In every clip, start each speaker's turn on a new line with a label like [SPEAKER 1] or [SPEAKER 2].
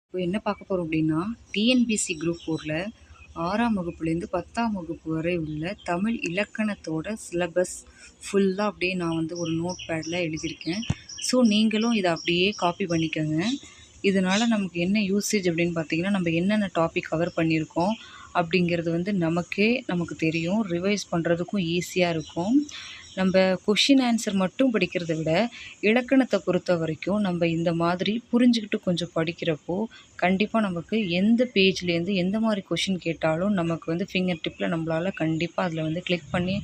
[SPEAKER 1] இப்போ என்ன பார்க்க போகிறோம் அப்படின்னா டிஎன்பிஎஸ்சி குரூப் 4ல் 6ஆம் வகுப்புலேருந்து 10ஆம் வகுப்பு வரை உள்ள தமிழ் இலக்கணத்தோட சிலபஸ் ஃபுல்லாக அப்படியே நான் வந்து ஒரு நோட் பேடில் எழுதியிருக்கேன். ஸோ நீங்களும் இதை அப்படியே காப்பி பண்ணிக்கோங்க. இதனால் நமக்கு என்ன யூசேஜ் அப்படின்னு பார்த்தீங்கன்னா, நம்ம என்னென்ன டாபிக் கவர் பண்ணியிருக்கோம் அப்படிங்கிறது வந்து நமக்கு தெரியும். ரிவைஸ் பண்ணுறதுக்கும் ஈஸியாக இருக்கும். நம்ம கொஷின் ஆன்சர் மட்டும் படிக்கிறத விட இலக்கணத்தை பொறுத்த வரைக்கும் நம்ம இந்த மாதிரி புரிஞ்சுக்கிட்டு கொஞ்சம் படிக்கிறப்போ கண்டிப்பாக நமக்கு எந்த பேஜ்லேருந்து எந்த மாதிரி கொஷின் கேட்டாலும் நமக்கு வந்து ஃபிங்கர் டிப்பில் நம்மளால் கண்டிப்பாக அதில் வந்து கிளிக் பண்ணி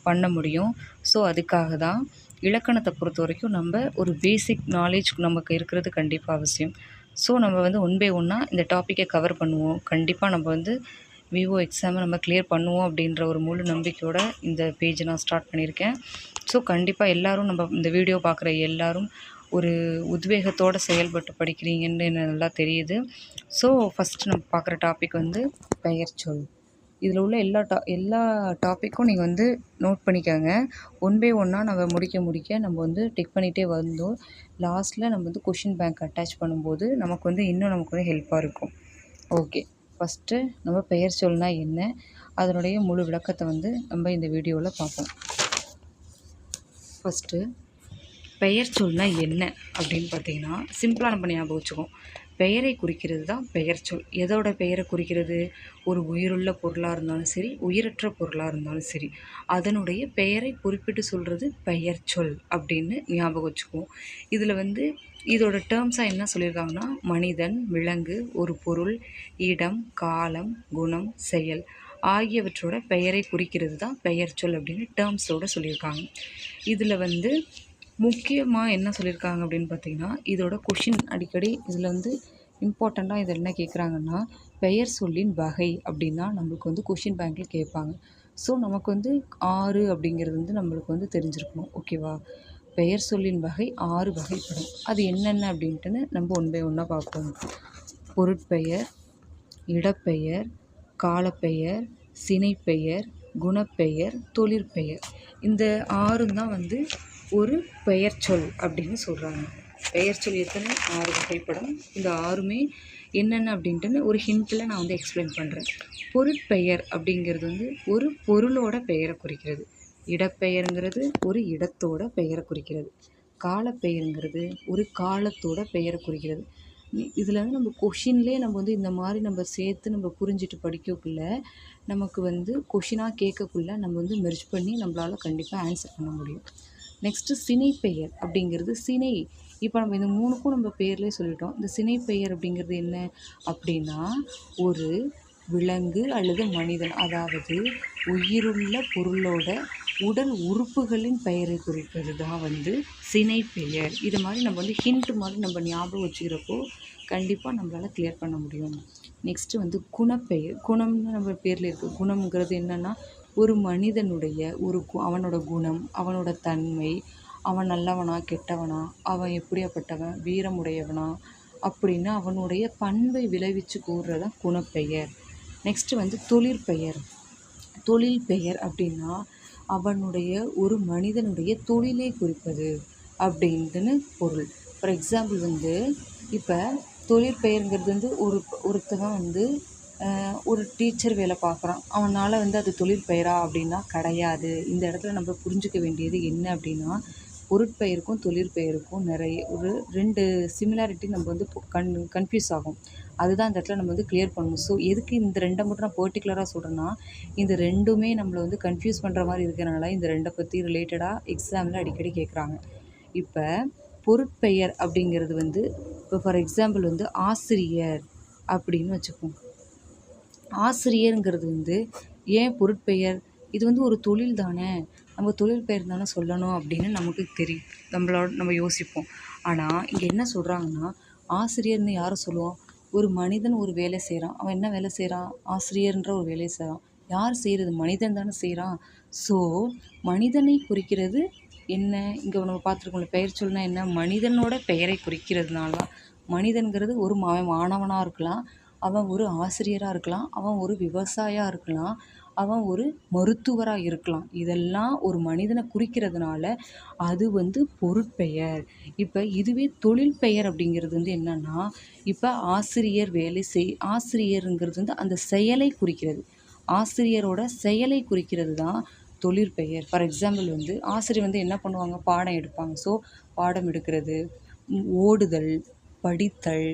[SPEAKER 1] பண்ண முடியும். ஸோ அதுக்காக தான் இலக்கணத்தை பொறுத்த வரைக்கும் நம்ம ஒரு பேசிக் நாலேஜ் நமக்கு இருக்கிறது கண்டிப்பாக அவசியம். ஸோ நம்ம வந்து ஒன் பை ஒன்னாக இந்த டாப்பிக்கை கவர் பண்ணுவோம். கண்டிப்பாக நம்ம வந்து விவோ எக்ஸாமை நம்ம கிளியர் பண்ணுவோம் அப்படின்ற ஒரு முழு நம்பிக்கையோட இந்த பேஜை நான் ஸ்டார்ட் பண்ணியிருக்கேன். ஸோ கண்டிப்பாக எல்லோரும் நம்ம இந்த வீடியோ பார்க்குற எல்லோரும் ஒரு உத்வேகத்தோடு செயல்பட்டு படிக்கிறீங்கன்னு எனக்கு நல்லா தெரியுது. ஸோ ஃபஸ்ட்டு நம்ம பார்க்குற டாபிக் வந்து பெயர்ச்சொல். இதில் உள்ள எல்லா டாப்பிக்கும் நீங்கள் வந்து நோட் பண்ணிக்கோங்க. ஒன் பை ஒன்னாக நம்ம முடிக்க நம்ம வந்து டிக் பண்ணிகிட்டே வந்தோம். லாஸ்ட்டில் நம்ம வந்து கொஷின் பேங்க் அட்டாச் பண்ணும்போது நமக்கு வந்து இன்னும் ஹெல்ப்பாக இருக்கும். ஓகே, ஃபஸ்ட்டு நம்ம பெயர்ச்சொல்னா என்ன, அதனுடைய முழு விளக்கத்தை வந்து நம்ம இந்த வீடியோவில் பார்ப்போம். ஃபஸ்ட்டு பெயர்ச்சொல்னா என்ன அப்படின்னு பார்த்தீங்கன்னா, சிம்பிளாக நம்ம ஞாபகம் வச்சுக்கோம். பெயரை குறிக்கிறது தான் பெயர்ச்சொல். எதோட பெயரை குறிக்கிறது? ஒரு உயிருள்ள பொருளாக இருந்தாலும் சரி, உயிரற்ற பொருளாக இருந்தாலும் சரி, அதனுடைய பெயரை குறிப்பிட்டு சொல்கிறது பெயர்ச்சொல் அப்படின்னு ஞாபகம் வச்சுக்குவோம். இதில் வந்து இதோட டேர்ம்ஸாக என்ன சொல்லியிருக்காங்கன்னா, மனிதன், விலங்கு, ஒரு பொருள், இடம், காலம், குணம், செயல் ஆகியவற்றோட பெயரை குறிக்கிறது தான் பெயர்ச்சொல் அப்படின்னு டேர்ம்ஸோடு சொல்லியிருக்காங்க. இதில் வந்து முக்கியமாக என்ன சொல்லியிருக்காங்க அப்படின்னு பார்த்தீங்கன்னா, இதோட கொஷின் அடிக்கடி இதில் வந்து இம்பார்ட்டண்ட்டாக இதில் என்ன கேட்குறாங்கன்னா, பெயர் சொல்லின் வகை அப்படின்னா நம்மளுக்கு வந்து கொஷின் பேங்க்கில் கேட்பாங்க. ஸோ நமக்கு வந்து 6 அப்படிங்கிறது வந்து நம்மளுக்கு வந்து தெரிஞ்சிருக்கணும். ஓகேவா? பெயர் சொல்லின் வகை 6 வகைப்படும். அது என்னென்ன அப்படின்ட்டுன்னு நம்ம ஒன் பை ஒன்னாக பார்ப்போம். பொருட்பெயர், இடப்பெயர், காலப்பெயர், சினைப்பெயர், குணப்பெயர், தொழிற்பெயர். இந்த 6 தான் வந்து ஒரு பெயர்ச்சொல் அப்படின்னு சொல்கிறாங்க. பெயர்ச்சொல் எத்தனை? 6 வகைப்படும். இந்த 6மே என்னென்ன அப்படின்ட்டுன்னு ஒரு ஹிண்ட்டில் நான் வந்து எக்ஸ்பிளைன் பண்ணுறேன். பொருட்பெயர் அப்படிங்கிறது வந்து ஒரு பொருளோட பெயரை குறிக்கிறது. இடப்பெயருங்கிறது ஒரு இடத்தோட பெயரை குறிக்கிறது. காலப்பெயருங்கிறது ஒரு காலத்தோட பெயரை குறிக்கிறது. இதில் வந்து நம்ம கொஷின்லேயே நம்ம வந்து இந்த மாதிரி நம்ம சேர்த்து நம்ம புரிஞ்சுட்டு படிக்கக்குள்ள நமக்கு வந்து கொஷினாக கேட்கக்குள்ள நம்ம வந்து மெர்ஜ் பண்ணி நம்மளால் கண்டிப்பாக ஆன்சர் பண்ண முடியும். நெக்ஸ்ட்டு சினைப்பெயர் அப்படிங்கிறது சினை. இப்போ நம்ம இந்த 3க்கும் நம்ம பேர்லேயே சொல்லிட்டோம். இந்த சினைப்பெயர் அப்படிங்கிறது என்ன அப்படின்னா, ஒரு விலங்கு அல்லது மனிதன், அதாவது உயிருள்ள பொருளோட உடல் உறுப்புகளின் பெயரை குறிப்பது தான் வந்து சினைப்பெயர். இது மாதிரி நம்ம வந்து ஹிண்ட் மாதிரி நம்ம ஞாபகம் வச்சுக்கிறப்போ கண்டிப்பாக நம்மளால் கிளியர் பண்ண முடியும். நெக்ஸ்ட்டு வந்து குணப்பெயர். குணம்னு நம்ம பேரில் இருக்குது. குணம்ங்கிறது என்னென்னா, ஒரு மனிதனுடைய அவனோட குணம், அவனோட தன்மை, அவன் நல்லவனா கெட்டவனா, அவன் எப்படியாப்பட்டவன், வீரமுடையவனா அப்படின்னு அவனுடைய பண்பை விளைவிச்சு கூறுறதான் குணப்பெயர். நெக்ஸ்ட்டு வந்து தொழிற்பெயர். தொழில் பெயர் அப்படின்னா அவனுடைய ஒரு மனிதனுடைய தொழிலை குறிப்பது அப்படின்ட்டுன்னு பொருள். ஃபார் எக்ஸாம்பிள் வந்து இப்போ தொழிற்பெயருங்கிறது வந்து ஒருத்தவன் வந்து ஒரு டீச்சர் வேலை பார்க்குறான். அவனால் வந்து அது தொழிற்பெயரா அப்படின்னா கிடையாது. இந்த இடத்துல நம்ம புரிஞ்சிக்க வேண்டியது என்ன அப்படின்னா, பொருட்பெயருக்கும் தொழிற்பெயருக்கும் நிறைய ஒரு 2 சிமிலாரிட்டி நம்ம வந்து கன்ஃப்யூஸ் ஆகும். அதுதான் இந்த இடத்துல நம்ம வந்து கிளியர் பண்ணணும். ஸோ எதுக்கு இந்த 2 மட்டும் நான் பர்டிகுலராக சொல்கிறேன்னா, இந்த 2மே நம்மளை வந்து கன்ஃப்யூஸ் பண்ணுற மாதிரி இருக்கிறனால இந்த 2 பற்றி ரிலேட்டடாக எக்ஸாமில் அடிக்கடி கேட்குறாங்க. இப்போ பொருட்பெயர் அப்படிங்கிறது வந்து இப்போ ஃபார் எக்ஸாம்பிள் வந்து ஆசிரியர் அப்படின்னு வச்சுப்போம். ஆசிரியருங்கிறது வந்து ஏன் பொருட்பெயர்? இது வந்து ஒரு தொழில் தானே, நம்ம தொழில் பெயர் தானே சொல்லணும் அப்படின்னு நமக்கு தெரியும். நம்ம யோசிப்போம். ஆனால் இங்கே என்ன சொல்கிறாங்கன்னா, ஆசிரியர்னு யாரை சொல்லுவோம்? ஒரு மனிதன் ஒரு வேலை செய்கிறான். அவன் என்ன வேலை செய்கிறான்? ஆசிரியர்ன்ற ஒரு வேலையை செய்கிறான். யார் செய்கிறது? மனிதன் தானே செய்கிறான். ஸோ மனிதனை குறிக்கிறது என்ன? இங்கே நம்ம பார்த்துருக்கோம்ல, பெயர் சொல்னா என்ன? மனிதனோட பெயரை குறிக்கிறதுனால தான். மனிதன்கிறது ஒரு மாணவனாக இருக்கலாம், அவன் ஒரு ஆசிரியராக இருக்கலாம், அவன் ஒரு விவசாயியாக இருக்கலாம், அவன் ஒரு மருத்துவராக இருக்கலாம். இதெல்லாம் ஒரு மனிதனை குறிக்கிறதுனால அது வந்து பொருட்பெயர். இப்போ இதுவே தொழில் பெயர் அப்படிங்கிறது வந்து என்னன்னா, இப்போ ஆசிரியருங்கிறது வந்து அந்த செயலை குறிக்கிறது. ஆசிரியரோட செயலை குறிக்கிறது தான் தொழிற்பெயர். ஃபார் எக்ஸாம்பிள் வந்து ஆசிரியர் வந்து என்ன பண்ணுவாங்க, பாடம் எடுப்பாங்க. ஸோ பாடம் எடுக்கிறது, ஓடுதல், படித்தல்.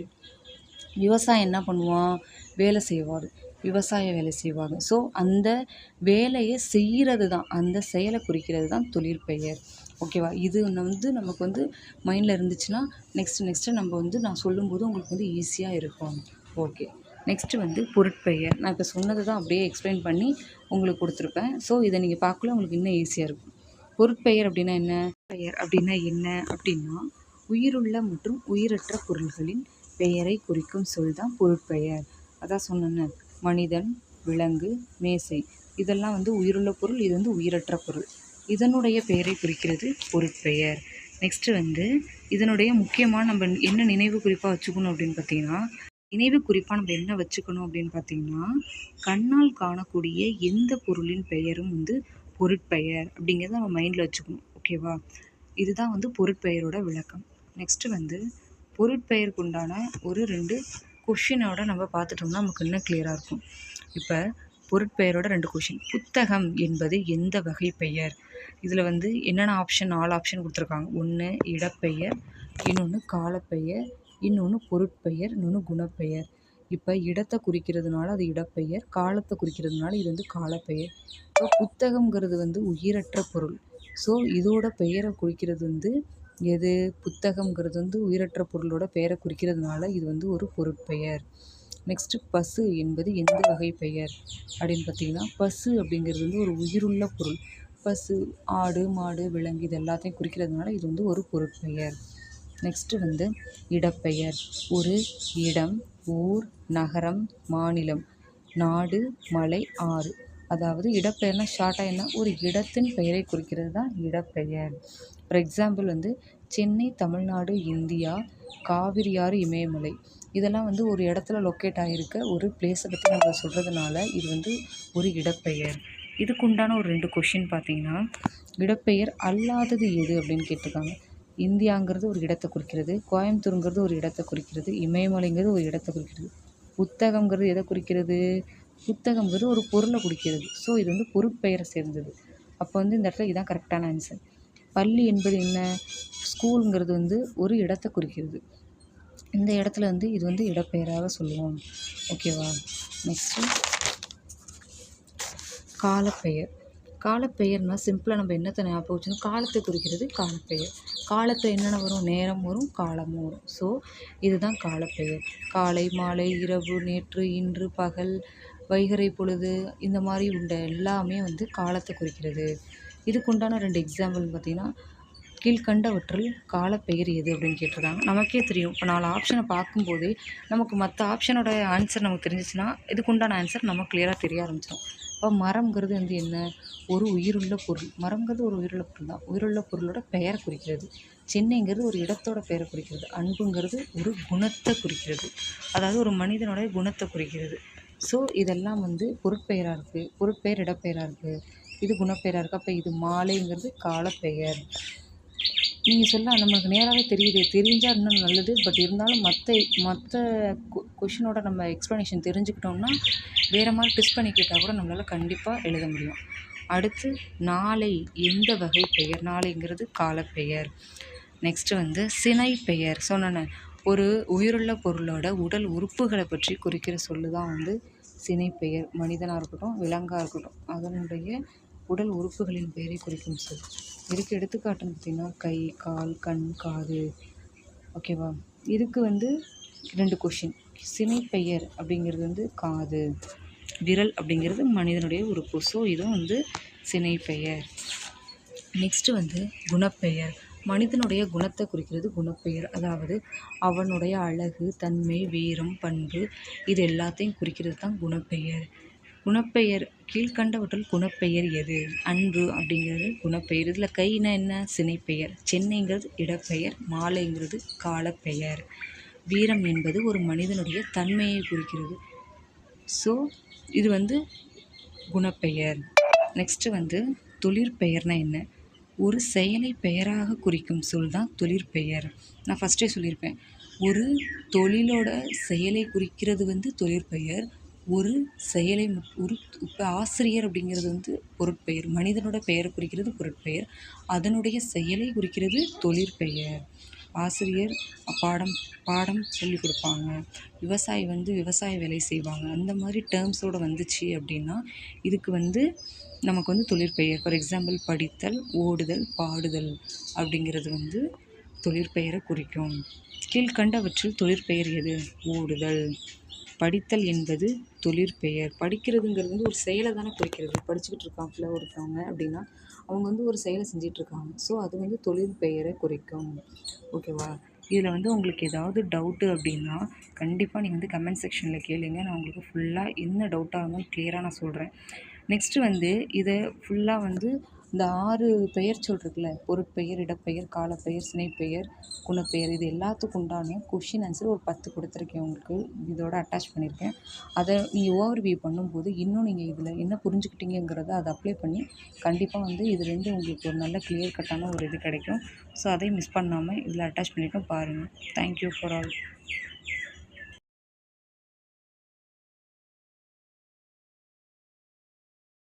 [SPEAKER 1] விவசாயம் என்ன பண்ணுவான், வேலை செய்வார், விவசாய வேலை செய்வாங்க. ஸோ அந்த வேலையை செய்கிறது தான், அந்த செயலை குறிக்கிறது தான் தொழிற்பெயர். ஓகேவா? இது வந்து நமக்கு வந்து மைண்டில் இருந்துச்சுன்னா நெக்ஸ்ட்டு நம்ம வந்து நான் சொல்லும்போது உங்களுக்கு வந்து ஈஸியாக இருக்கும். ஓகே. நெக்ஸ்ட்டு வந்து பொருட்பெயர். நான் இப்போ சொன்னது தான் அப்படியே எக்ஸ்பிளைன் பண்ணி உங்களுக்கு கொடுத்துருப்பேன். ஸோ இதை நீங்கள் பார்க்கல உங்களுக்கு இன்னும் ஈஸியாக இருக்கும். பொருட்பெயர் அப்படின்னா என்ன? பெயர் அப்படின்னா என்ன அப்படின்னா, உயிருள்ள மற்றும் உயிரற்ற பொருள்களின் பெயரை குறிக்கும் சொல் தான் பொருட்பெயர். அதான் சொன்னேன்னு, மனிதன், விலங்கு, மேசை இதெல்லாம் வந்து உயிருள்ள பொருள், இது வந்து உயிரற்ற பொருள். இதனுடைய பெயரை குறிக்கிறது பொருட்பெயர். நெக்ஸ்ட்டு வந்து இதனுடைய முக்கியமான நம்ம என்ன நினைவு குறிப்பாக வச்சுக்கணும் அப்படின்னு பார்த்தீங்கன்னா, நினைவு குறிப்பாக நம்ம என்ன வச்சுக்கணும் அப்படின்னு பார்த்தீங்கன்னா, கண்ணால் காணக்கூடிய எந்த பொருளின் பெயரும் வந்து பொருட்பெயர் அப்படிங்கிறத நம்ம மைண்டில் வச்சுக்கணும். ஓகேவா? இதுதான் வந்து பொருட்பெயரோட விளக்கம். நெக்ஸ்ட்டு வந்து பொருட்பெயருக்கு உண்டான ஒரு 2 கொஷினோட நம்ம பார்த்துட்டோம்னா நமக்கு இன்னும் கிளியராக இருக்கும். இப்போ பொருட்பெயரோட 2 கொஷின். புத்தகம் என்பது எந்த வகை பெயர்? இதில் வந்து என்னென்ன ஆப்ஷன், 4 ஆப்ஷன் கொடுத்துருக்காங்க. 1 இடப்பெயர், இன்னொன்று காலப்பெயர், இன்னொன்று பொருட்பெயர், இன்னொன்று குணப்பெயர். இப்போ இடத்தை குறிக்கிறதுனால அது இடப்பெயர், காலத்தை குறிக்கிறதுனால இது வந்து காலப்பெயர். இப்போ புத்தகம்ங்கிறது வந்து உயிரற்ற பொருள். ஸோ இதோட பெயரை குறிக்கிறது வந்து எது? புத்தகம்ங்கிறது வந்து உயிரற்ற பொருளோட பெயரை குறிக்கிறதுனால இது வந்து ஒரு பொருட்பெயர். நெக்ஸ்ட்டு பசு என்பது எந்த வகை பெயர் அப்படின்னு பார்த்தீங்கன்னா, பசு அப்படிங்கிறது வந்து ஒரு உயிருள்ள பொருள். பசு, ஆடு, மாடு, விலங்கு இது எல்லாத்தையும் குறிக்கிறதுனால இது வந்து ஒரு பொருட்பெயர். நெக்ஸ்ட்டு வந்து இடப்பெயர். ஒரு இடம், ஊர், நகரம், மாநிலம், நாடு, மலை, ஆறு. அதாவது இடப்பெயர்னா ஷார்ட்டாக என்ன, ஒரு இடத்தின் பெயரை குறிக்கிறது தான் இடப்பெயர். ஃபார் எக்ஸாம்பிள் வந்து சென்னை, தமிழ்நாடு, இந்தியா, காவிரி ஆறு, இமயமலை இதெல்லாம் வந்து ஒரு இடத்துல லொக்கேட் ஆகியிருக்க ஒரு பிளேஸை பற்றி நம்ம சொல்கிறதுனால இது வந்து ஒரு இடப்பெயர். இதுக்கு உண்டான ஒரு 2 கொஷின் பார்த்தீங்கன்னா, இடப்பெயர் அல்லாதது எது அப்படின்னு கேட்டிருக்காங்க. இந்தியாங்கிறது ஒரு இடத்தை குறிக்கிறது, கோயம்புத்தூருங்கிறது ஒரு இடத்தை குறிக்கிறது, இமயமலைங்கிறது ஒரு இடத்தை குறிக்கிறது. புத்தகம்ங்கிறது எதை குறிக்கிறது? புத்தகம்ங்கிறது ஒரு பொருளை குறிக்கிறது. ஸோ இது வந்து பொருட்பெயரை சேர்ந்தது. அப்போ வந்து இந்த இடத்துல இதுதான் கரெக்டான ஆன்சர். பள்ளி என்பது என்ன? ஸ்கூலுங்கிறது வந்து ஒரு இடத்தை குறிக்கிறது. இந்த இடத்துல வந்து இது வந்து இடப்பெயராக சொல்லுவோம். ஓகேவா? நெக்ஸ்ட்டு காலப்பெயர். காலப்பெயர்னால் சிம்பிளாக நம்ம என்னத்தை ஞாபகம் வச்சுக்கணும், காலத்தை குறிக்கிறது காலப்பெயர். காலத்தில் என்னென்ன வரும்? நேரம் வரும், காலமும் வரும். ஸோ இதுதான் காலப்பெயர். காலை, மாலை, இரவு, நேற்று, இன்று, பகல், வைகறை பொழுது இந்த மாதிரி உள்ள எல்லாமே வந்து காலத்தை குறிக்கிறது. இதுக்குண்டான 2 எக்ஸாம்பிள்னு பார்த்திங்கன்னா, கீழ்கண்டவற்றில் காலப்பெயர் எது அப்படின்னு கேட்டிருக்காங்க. நமக்கே தெரியும். இப்போ 4 ஆப்ஷனை பார்க்கும்போதே நமக்கு மற்ற ஆப்ஷனோட ஆன்சர் நமக்கு தெரிஞ்சிச்சுன்னா இதுக்குண்டான ஆன்சர் நமக்கு கிளியராக தெரிய ஆரம்பிச்சிடும். இப்போ மரம்ங்கிறது வந்து என்ன? ஒரு உயிருள்ள பொருள். மரம்ங்கிறது ஒரு உயிருள்ள பொருள் தான். உயிருள்ள பொருளோட பெயரை குறிக்கிறது. சென்னைங்கிறது ஒரு இடத்தோட பெயரை குறிக்கிறது. அன்புங்கிறது ஒரு குணத்தை குறிக்கிறது. அதாவது ஒரு மனிதனோட குணத்தை குறிக்கிறது. ஸோ இதெல்லாம் வந்து பொருட்பெயராக இருக்குது. பொருட்பெயர் இடப்பெயராக இருக்குது. இது குணப்பெயராக இருக்குது. அப்போ இது மாலைங்கிறது காலப்பெயர். நீங்கள் சொல்ல நமக்கு நேராகவே தெரியுது, தெரிஞ்சால் இன்னும் நல்லது. பட் இருந்தாலும் மற்ற கொஷினோட நம்ம எக்ஸ்ப்ளனேஷன் தெரிஞ்சுக்கிட்டோம்னா வேறு மாதிரி ட்விஸ்ட் பண்ணி கேட்டால் கூட நம்மளால் கண்டிப்பாக எழுத முடியும். அடுத்து நாளை எந்த வகை பெயர்? நாளைங்கிறது காலப்பெயர். நெக்ஸ்ட்டு வந்து சினை பெயர். சொன்னேன்னு ஒரு உயிருள்ள பொருளோட உடல் உறுப்புகளை பற்றி குறிக்கிற சொல்லு தான் வந்து சினைப்பெயர். மனிதனாக இருக்கட்டும், விலங்காக இருக்கட்டும், அதனுடைய உடல் உறுப்புகளின் பெயரை குறிக்கும் சொல். இதுக்கு எடுத்துக்காட்டுன்னு பார்த்திங்கன்னா கை, கால், கண், காது. ஓகேவா? இதுக்கு வந்து 2 கொஷின். சினைப்பெயர் அப்படிங்கிறது வந்து காது, விரல் அப்படிங்கிறது மனிதனுடைய உறுப்பு. ஸோ இதுவும் வந்து சினைப்பெயர். நெக்ஸ்ட்டு வந்து குணப்பெயர். மனிதனுடைய குணத்தை குறிக்கிறது குணப்பெயர். அதாவது அவனுடைய அழகு, தன்மை, வீரம், பண்பு இது எல்லாத்தையும் குறிக்கிறது தான் குணப்பெயர். குணப்பெயர் கீழ்கண்டவற்றில் குணப்பெயர் எது? அன்பு அப்படிங்கிறது குணப்பெயர். இதில் கைனா என்ன? சினைப்பெயர். சென்னைங்கிறது இடப்பெயர். மாலைங்கிறது காலப்பெயர். வீரம் என்பது ஒரு மனிதனுடைய தன்மையை குறிக்கிறது. ஸோ இது வந்து குணப்பெயர். நெக்ஸ்ட்டு வந்து தொழிற்பெயர்னா என்ன? ஒரு செயலை பெயராக குறிக்கும் சொல் தான் தொழிற்பெயர். நான் ஃபஸ்ட்டே சொல்லியிருப்பேன். ஒரு தொழிலோட செயலை குறிக்கிறது வந்து தொழிற்பெயர். ஒரு செயலை ஒரு இப்போ ஆசிரியர் அப்படிங்கிறது வந்து பொருட்பெயர். மனிதனோட பெயரை குறிக்கிறது பொருட்பெயர். அதனுடைய செயலை குறிக்கிறது தொழிற்பெயர். ஆசிரியர் பாடம் பாடம் சொல்லிக் கொடுப்பாங்க. விவசாயி வந்து விவசாய வேலை செய்வாங்க. அந்த மாதிரி டேர்ம்ஸோடு வந்துச்சு அப்படின்னா இதுக்கு வந்து நமக்கு வந்து தொழிற்பெயர். ஃபார் எக்ஸாம்பிள் படித்தல், ஓடுதல், பாடுதல் அப்படிங்கிறது வந்து தொழிற்பெயரை குறிக்கும். கீழ்கண்டவற்றில் தொழிற்பெயர் எது? ஓடுதல். படித்தல் என்பது தொழிற்பெயர். படிக்கிறதுங்கிறது வந்து ஒரு செயலை தானே குறிக்கிறது. படிச்சுக்கிட்டு இருக்காப்புல ஒருத்தவங்க அப்படின்னா அவங்க வந்து ஒரு செயலை செஞ்சிட்ருக்காங்க. ஸோ அது வந்து தொழிற்பெயரை குறிக்கும். ஓகேவா? இதில் வந்து உங்களுக்கு ஏதாவது டவுட்டு அப்படின்னா கண்டிப்பாக நீங்கள் வந்து கமெண்ட் செக்ஷனில் கேளுங்க. நான் உங்களுக்கு ஃபுல்லாக என்ன டவுட்டாக இருந்தாலும் கிளியராக நான் சொல்கிறேன். நெக்ஸ்ட்டு வந்து இதை ஃபுல்லாக வந்து இந்த 6 பெயர் சொல் இருக்குல்ல, பொருட்பெயர், இடப்பெயர், காலப்பெயர், சினைப்பெயர், குணப்பெயர், இது எல்லாத்துக்கும் உண்டான கொஷின் ஆன்சர் ஒரு 10 கொடுத்துருக்கேன் உங்களுக்கு. இதோட அட்டாச் பண்ணியிருக்கேன். அதை நீங்கள் ஓவர்வியூ பண்ணும்போது இன்னும் நீங்கள் இதில் என்ன புரிஞ்சுக்கிட்டீங்கிறத அதை அப்ளை பண்ணி கண்டிப்பாக வந்து இதுலேருந்து உங்களுக்கு ஒரு நல்ல கிளியர் கட்டான ஒரு இது கிடைக்கும். ஸோ அதையும் மிஸ் பண்ணாமல் இதில் அட்டாச் பண்ணியிருக்கேன் பாருங்கள். Thank you for all.